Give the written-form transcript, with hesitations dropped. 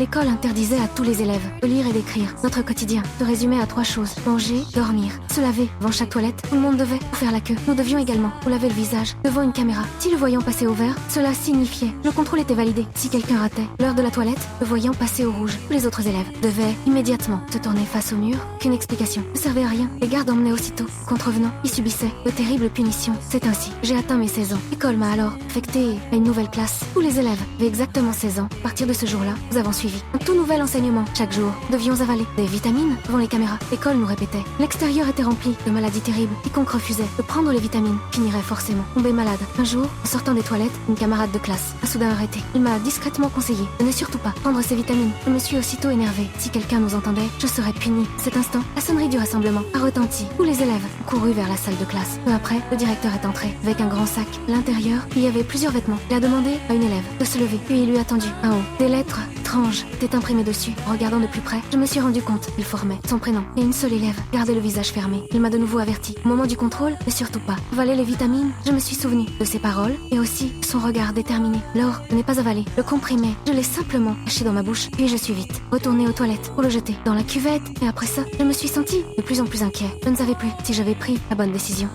L'école interdisait à tous les élèves de lire et d'écrire. Notre quotidien se résumait à 3 choses. Manger, dormir, se laver. Devant chaque toilette, tout le monde devait faire la queue. Nous devions également nous laver le visage devant une caméra. Si le voyant passait au vert, cela signifiait le contrôle était validé. Si quelqu'un ratait l'heure de la toilette, le voyant passait au rouge. Tous les autres élèves devaient immédiatement se tourner face au mur. Qu'une explication ne servait à rien. Les gardes emmenaient aussitôt les contrevenants qui subissaient de terribles punitions. C'est ainsi, j'ai atteint mes 16 ans. L'école m'a alors affecté à une nouvelle classe. Tous les élèves avaient exactement 16 ans. À partir de ce jour-là, nous avons suivi un tout nouvel enseignement. Chaque jour, nous devions avaler des vitamines devant les caméras. L'école nous répétait. L'extérieur était rempli de maladies terribles. Quiconque refusait de prendre les vitamines finirait forcément tombé malade. Un jour, en sortant des toilettes, une camarade de classe m'a soudain arrêté. Il m'a discrètement conseillé de ne surtout pas prendre ces vitamines. Je me suis aussitôt énervée. Si quelqu'un nous entendait, je serais punie. Cet instant, la sonnerie du rassemblement a retenti. Tous les élèves ont couru vers la salle de classe. Peu après, le directeur est entré avec un grand sac. À l'intérieur, il y avait plusieurs vêtements. Il a demandé à une élève de se lever, puis il lui a tendu un haut. Des lettres étranges étaient imprimées dessus. En regardant de plus près, je me suis rendu compte qu'il formait son prénom et une seule élève gardait le visage fermé. Il m'a de nouveau averti. Au moment du contrôle, ne surtout pas avaler les vitamines. Je me suis souvenu de ses paroles et aussi de son regard déterminé. L'or n'est pas avalé. Le comprimé, je l'ai simplement caché dans ma bouche, puis je suis vite retourné aux toilettes pour le jeter dans la cuvette. Et après ça, je me suis senti de plus en plus inquiet. Je ne savais plus si j'avais pris la bonne décision.